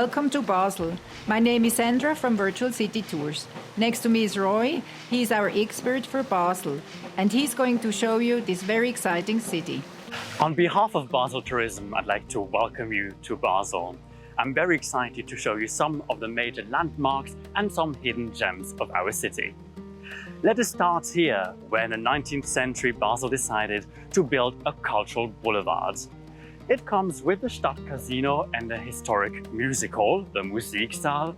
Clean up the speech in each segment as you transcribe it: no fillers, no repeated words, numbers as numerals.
welcome to Basel. My name is Sandra from Virtual City Tours. Next to me is Roy. He's our expert for Basel, and he's going to show you this very exciting city. On behalf of Basel Tourism, I'd like to welcome you to Basel. I'm very excited to show you some of the major landmarks and some hidden gems of our city. Let us start here, where in the 19th century Basel decided to build a cultural boulevard. It comes with the Stadtcasino and the historic music hall, the Musiksaal,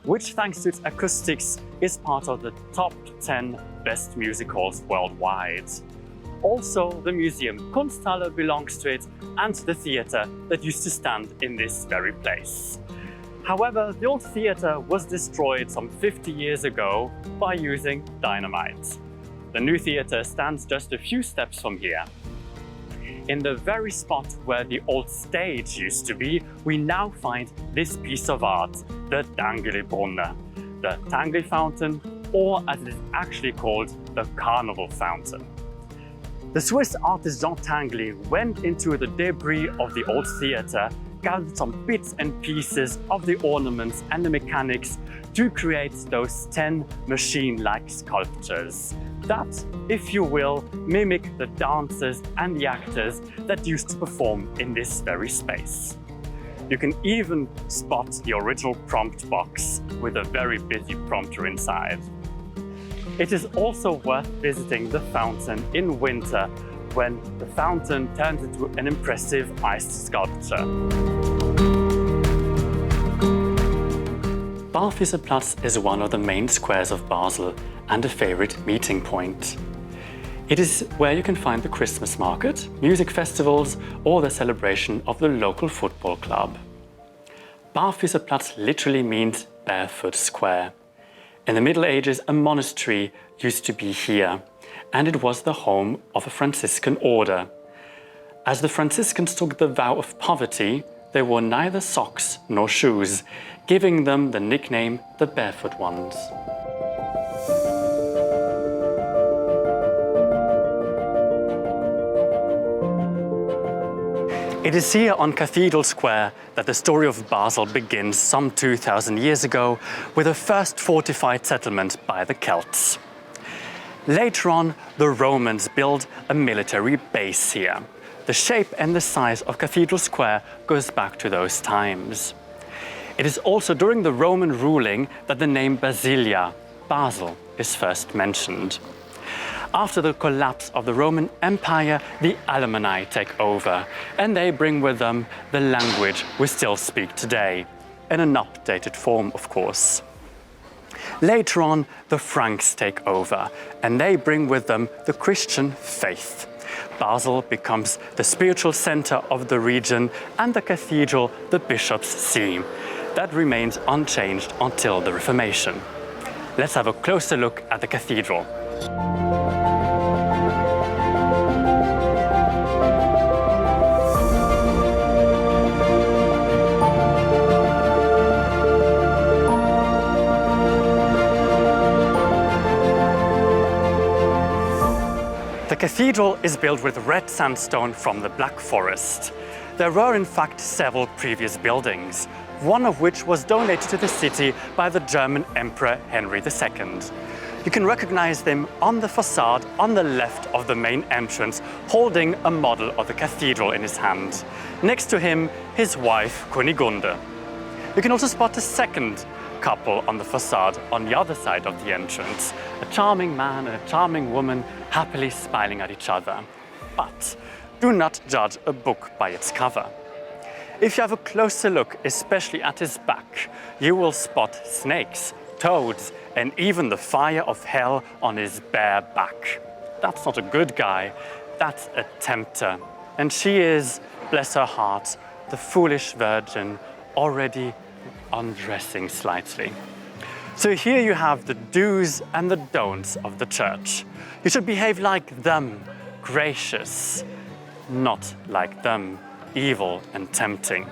which thanks to its acoustics is part of the top 10 best music halls worldwide. Also, the museum Kunsthalle belongs to it, and the theatre that used to stand in this very place. However, the old theatre was destroyed some 50 years ago by using dynamite. The new theatre stands just a few steps from here. In the very spot where the old stage used to be, we now find this piece of art, the Tanglibrunnen, the Tangley Fountain, or as it is actually called, the Carnival Fountain. The Swiss artist Jean Tinguely went into the debris of the old theatre, gathered some bits and pieces of the ornaments and the mechanics to create those 10 machine-like sculptures that, if you will, mimic the dancers and the actors that used to perform in this very space. You can even spot the original prompt box with a very busy prompter inside. It is also worth visiting the fountain in winter when the fountain turns into an impressive ice sculpture. Barfüßerplatz is one of the main squares of Basel and a favorite meeting point. It is where you can find the Christmas market, music festivals, or the celebration of the local football club. Barfüßerplatz literally means barefoot square. In the Middle Ages, a monastery used to be here, and it was the home of a Franciscan order. As the Franciscans took the vow of poverty, they wore neither socks nor shoes, giving them the nickname the Barefoot Ones. It is here on Cathedral Square that the story of Basel begins some 2,000 years ago with the first fortified settlement by the Celts. Later on, the Romans built a military base here. The shape and the size of Cathedral Square goes back to those times. It is also during the Roman ruling that the name Basilia, Basel, is first mentioned. After the collapse of the Roman Empire, the Alemanni take over, and they bring with them the language we still speak today, in an updated form, of course. Later on, the Franks take over, and they bring with them the Christian faith. Basel becomes the spiritual center of the region, and the cathedral the bishop's see. That remains unchanged until the Reformation. Let's have a closer look at the cathedral. The cathedral is built with red sandstone from the Black Forest. There were in fact several previous buildings, one of which was donated to the city by the German Emperor Henry II. You can recognize them on the facade on the left of the main entrance, holding a model of the cathedral in his hand. Next to him, his wife Kunigunde. You can also spot a second couple on the facade on the other side of the entrance, a charming man and a charming woman happily smiling at each other. But do not judge a book by its cover. If you have a closer look, especially at his back, you will spot snakes, toads, and even the fire of hell on his bare back. That's not a good guy, that's a tempter. And she is, bless her heart, the foolish virgin, already undressing slightly. So here you have the do's and the don'ts of the church. You should behave like them, gracious, not like them, evil and tempting.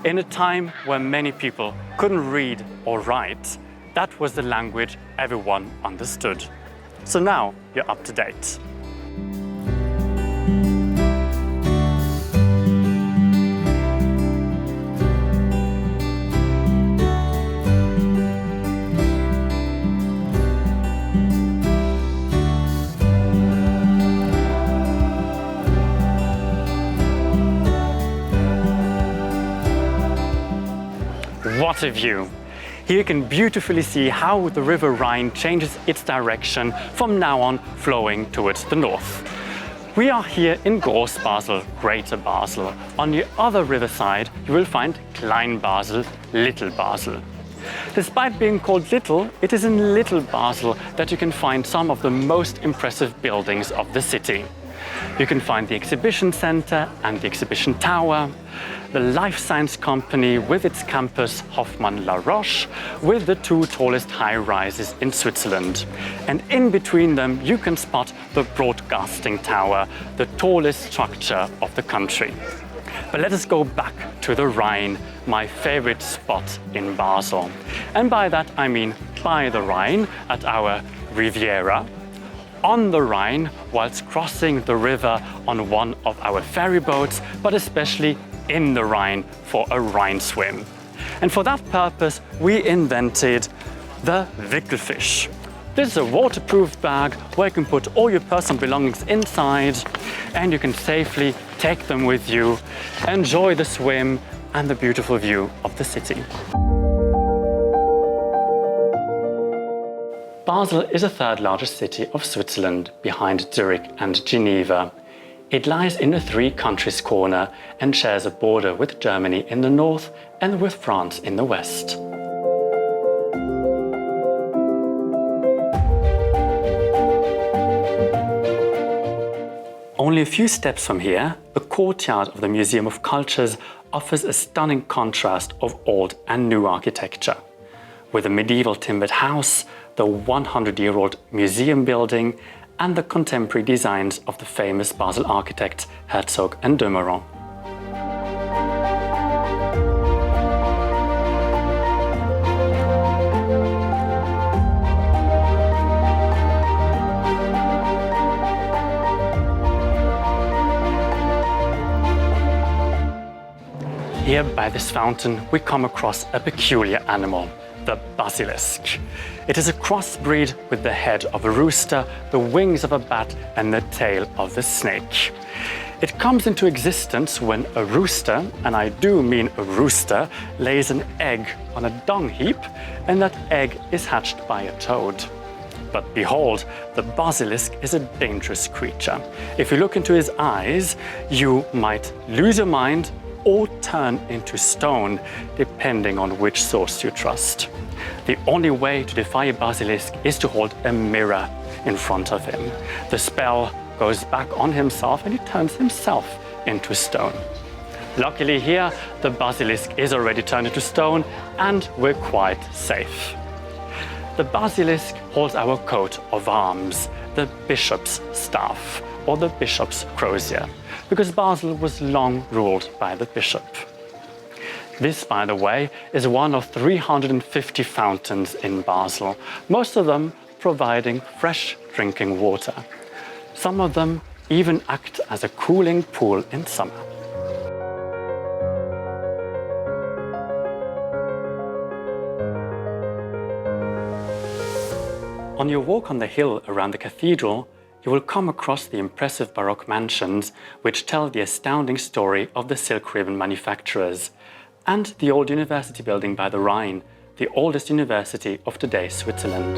In a time when many people couldn't read or write, that was the language everyone understood. So now you're up to date. what a view! Here you can beautifully see how the river Rhine changes its direction from now on, flowing towards the north. We are here in Groß Basel, Greater Basel. On the other riverside, you will find Klein Basel, Little Basel. Despite being called little, it is in Little Basel that you can find some of the most impressive buildings of the city. You can find the exhibition center and the exhibition tower, the life science company with its campus Hoffmann La Roche, with the two tallest high-rises in Switzerland. And in between them, you can spot the broadcasting tower, the tallest structure of the country. But let us go back to the Rhine, my favorite spot in Basel. And by that I mean by the Rhine at our Riviera, on the Rhine whilst crossing the river on one of our ferry boats, but especially in the Rhine for a Rhine swim. And for that purpose we invented the Wickelfisch. This is a waterproof bag where you can put all your personal belongings inside and you can safely take them with you, enjoy the swim and the beautiful view of the city. Basel is the third largest city of Switzerland, behind Zurich and Geneva. It lies in the three countries corner and shares a border with Germany in the north and with France in the west. Only a few steps from here, the courtyard of the Museum of Cultures offers a stunning contrast of old and new architecture. With a medieval timbered house, the 100-year-old museum building and the contemporary designs of the famous Basel architects Herzog and de Meuron. Here by this fountain we come across a peculiar animal, the basilisk. It is a crossbreed with the head of a rooster, the wings of a bat and the tail of a snake. It comes into existence when a rooster, and I do mean a rooster, lays an egg on a dung heap and that egg is hatched by a toad. But behold, the basilisk is a dangerous creature. If you look into his eyes, you might lose your mind or turn into stone, depending on which source you trust. The only way to defy a basilisk is to hold a mirror in front of him. The spell goes back on himself and he turns himself into stone. Luckily here, the basilisk is already turned into stone and we're quite safe. The basilisk holds our coat of arms, the bishop's staff, or the bishop's crozier, because Basel was long ruled by the bishop. This, by the way, is one of 350 fountains in Basel, most of them providing fresh drinking water. Some of them even act as a cooling pool in summer. On your walk on the hill around the cathedral, you will come across the impressive baroque mansions which tell the astounding story of the silk ribbon manufacturers, and the old university building by the Rhine, the oldest university of today's Switzerland.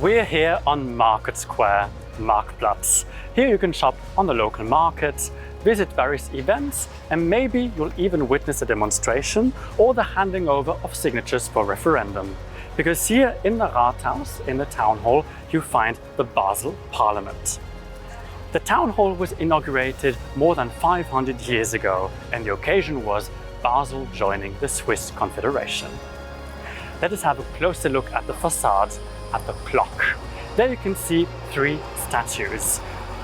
We're here on Market Square, Marktplatz. Here you can shop on the local markets, visit various events, and maybe you'll even witness a demonstration or the handing over of signatures for referendum. Because here in the Rathaus, in the town hall, you find the Basel Parliament. The town hall was inaugurated more than 500 years ago, and the occasion was Basel joining the Swiss Confederation. Let us have a closer look at the facade, at the clock. There you can see three statues.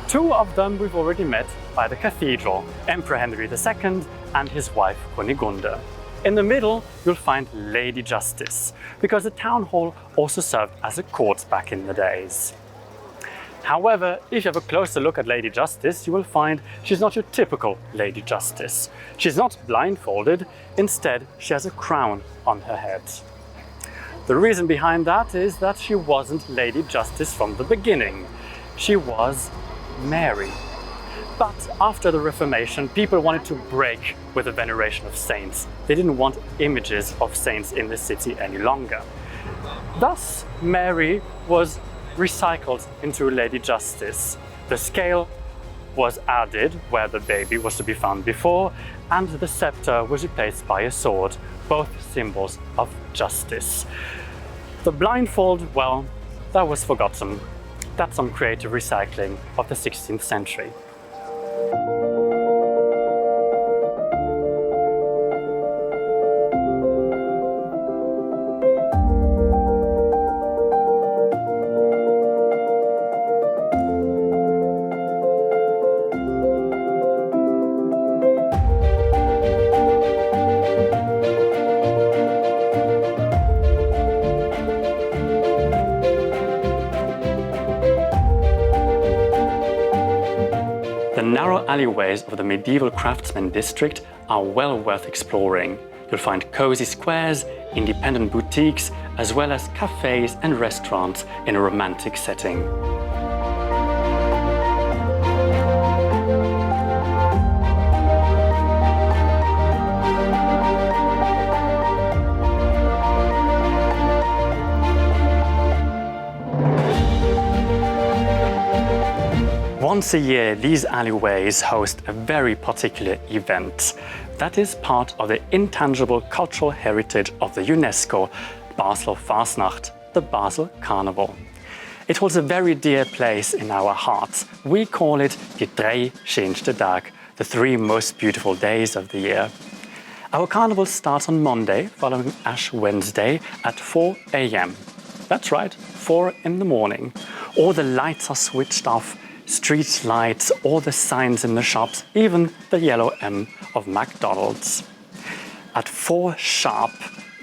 Two of them we've already met by the cathedral, Emperor Henry II and his wife Kunigunde. In the middle, you'll find Lady Justice, because the town hall also served as a court back in the days. However, if you have a closer look at Lady Justice, you will find she's not your typical Lady Justice. She's not blindfolded, instead she has a crown on her head. The reason behind that is that she wasn't Lady Justice from the beginning. She was Mary. But after the Reformation, people wanted to break with the veneration of saints. They didn't want images of saints in the city any longer. Thus, Mary was recycled into Lady Justice. The scale was added where the baby was to be found before, and the scepter was replaced by a sword, both symbols of justice. The blindfold, well, that was forgotten. That's some creative recycling of the 16th century. The narrow alleyways of the medieval craftsman district are well worth exploring. You'll find cozy squares, independent boutiques, as well as cafes and restaurants in a romantic setting. Once a year, these alleyways host a very particular event. That is part of the intangible cultural heritage of the UNESCO, Basel Fasnacht, the Basel Carnival. It holds a very dear place in our hearts. We call it die 3 schönste Tage, the 3 most beautiful days of the year. Our carnival starts on Monday, following Ash Wednesday at 4 a.m. That's right, 4 in the morning. All the lights are switched off, street lights, all the signs in the shops, even the yellow M of McDonald's. At 4 sharp,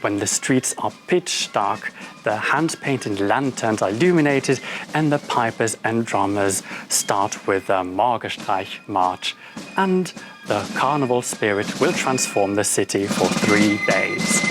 when the streets are pitch dark, the hand-painted lanterns are illuminated and the pipers and drummers start with the Morgenstreich March, and the carnival spirit will transform the city for 3 days.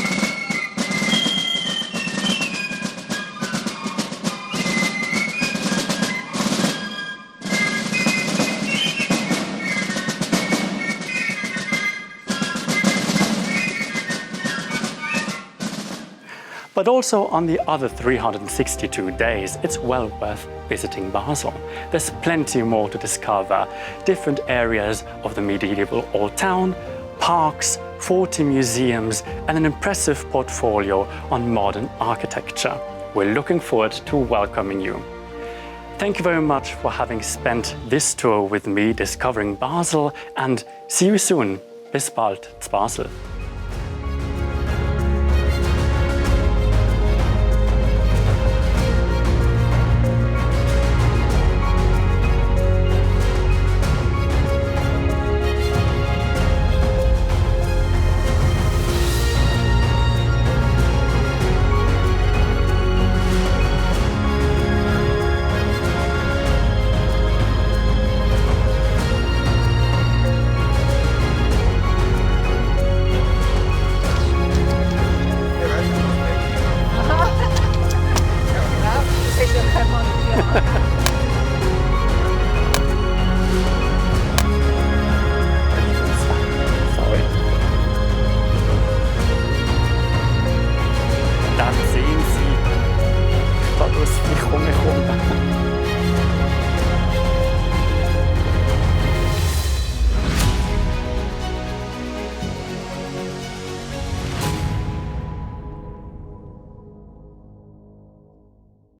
But also on the other 362 days, it's well worth visiting Basel. There's plenty more to discover. Different areas of the medieval old town, parks, 40 museums, and an impressive portfolio on modern architecture. We're looking forward to welcoming you. Thank you very much for having spent this tour with me discovering Basel, and see you soon. Bis bald, z Basel.